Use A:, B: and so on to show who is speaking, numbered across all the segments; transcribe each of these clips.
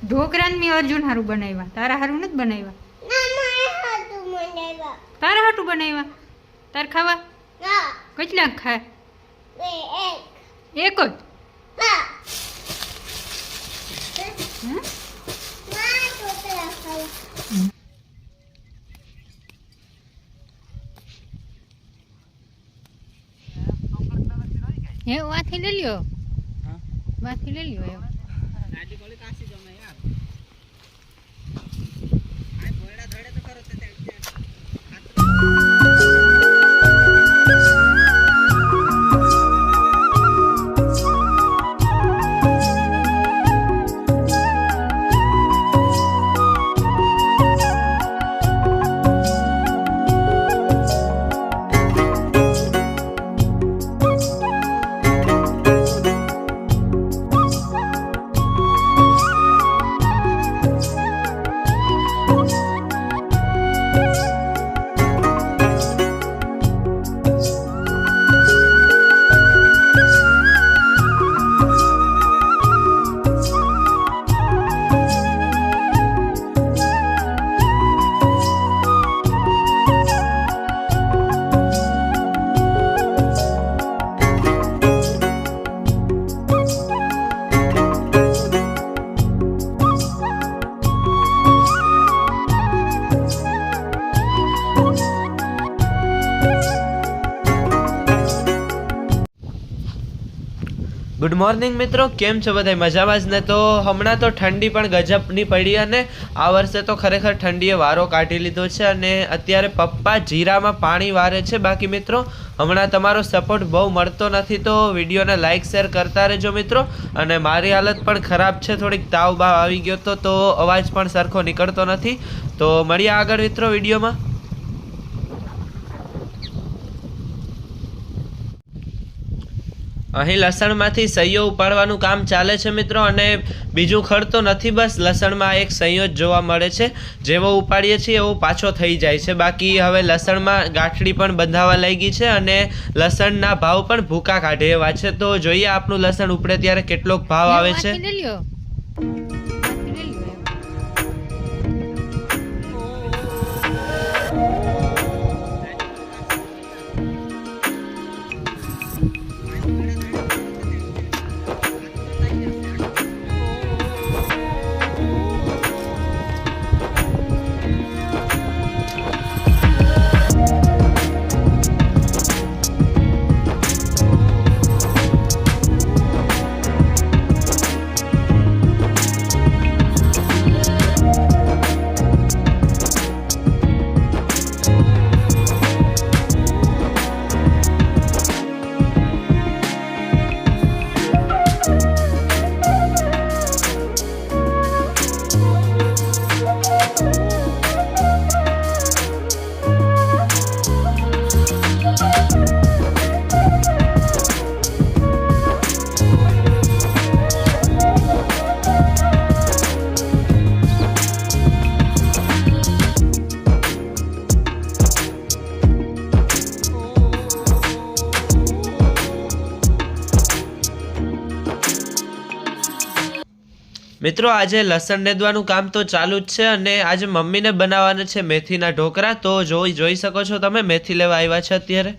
A: ઢોકરા મેં અર્જુન હારું બનાવ્યા, તારા હારું નથી બનાવ્યા. તારા હાટું બનાવ્યા. તાર ખાવા કેટલાક ખાય? એક જ. હે વાથી લઈ લ્યો, વાથી લઈ લ્યો એમ.
B: ગુડ મોર્નિંગ મિત્રો, કેમ છો બધા? મજામાં જ ને? તો હમણાં તો ઠંડી પણ ગજબની પડી અને આ વર્ષે તો ખરેખર ઠંડીએ વારો કાઢી લીધો છે અને અત્યારે પપ્પા જીરામાં પાણી વારે છે. બાકી મિત્રો હમણાં તમારો સપોર્ટ બહુ મળતો નથી, તો વિડીયોને લાઇક શેર કરતા રહેજો મિત્રો. અને મારી હાલત પણ ખરાબ છે, થોડીક તાવ બાવ આવી ગયો તો અવાજ પણ સરખો નીકળતો નથી. તો મળીએ આગળ મિત્રો વિડીયોમાં. અહીં લસણમાંથી સૈયો ઉપાડવાનું કામ ચાલે છે મિત્રો, અને બીજું ખડ તો નથી, બસ લસણમાં એક સૈયો જ જોવા મળે છે. જેવો ઉપાડીએ છીએ એવો પાછો થઈ જાય છે. બાકી હવે લસણમાં ગાંઠડી પણ બંધાવા લાગી છે અને લસણના ભાવ પણ ભૂકા કાઢે એવા છે. તો જોઈએ આપણું લસણ ઉપડે ત્યારે કેટલોક ભાવ આવે છે. મિત્રો આજે લસણ નેદવાનું કામ તો ચાલુ જ છે અને આજે મમ્મીને બનાવવાના છે મેથીના ઢોકળા. તો જોઈ શકો છો તમે, મેથી લેવા આવ્યા છે અત્યારે.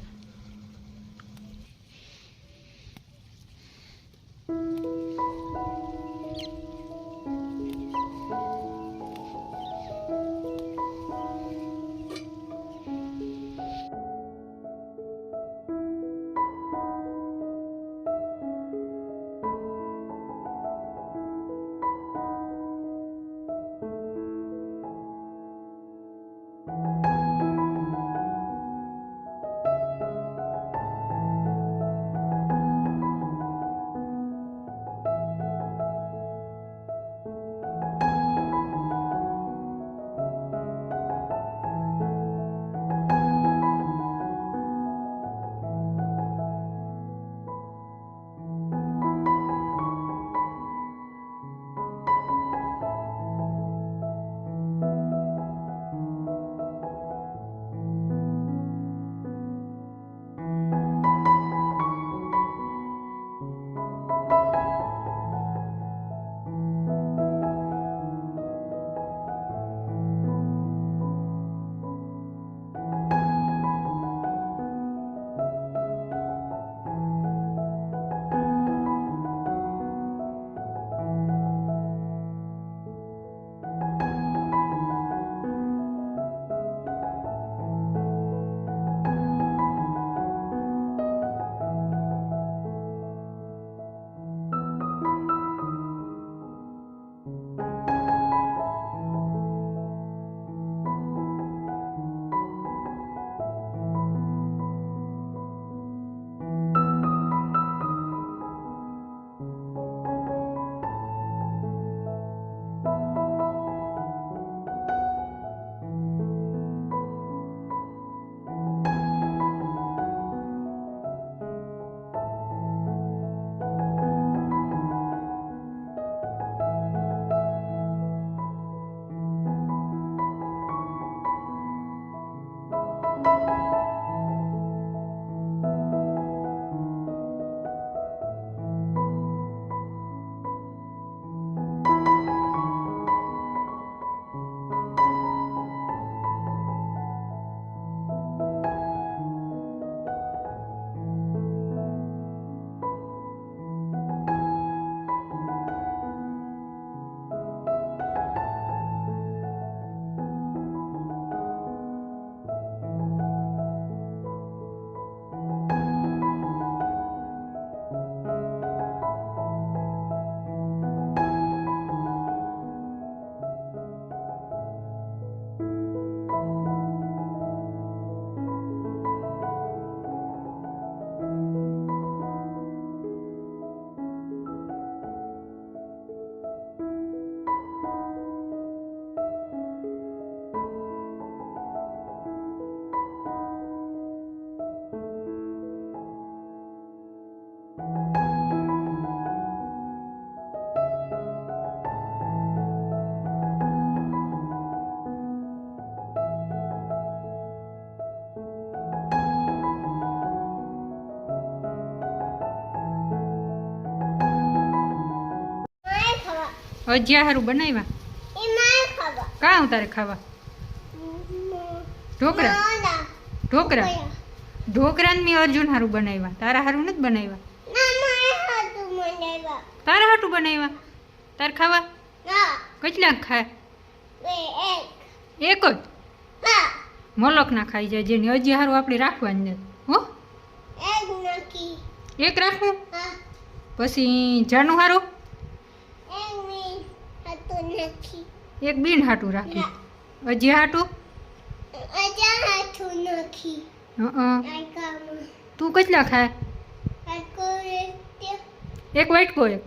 A: અજિયા હારું બનાવ્યા કાં તારે ખાવા ઢોકરા ઢોકરા ઢોકરા ને મેં અર્જુન હારું બનાવ્યા તારા હારું નથી બનાવ્યા તારા હાટું બનાવ્યા તાર ખાવા કેટલાક ખાય એક જ મલક ના ખાઈ જાય જેની હજી હારું આપણે રાખવાની નથી હો એક રાખવું પછી જાનું હારું એક બીન હાટું રાખી હજી હાટું તું કેટલા ખાય એક વાટકો એક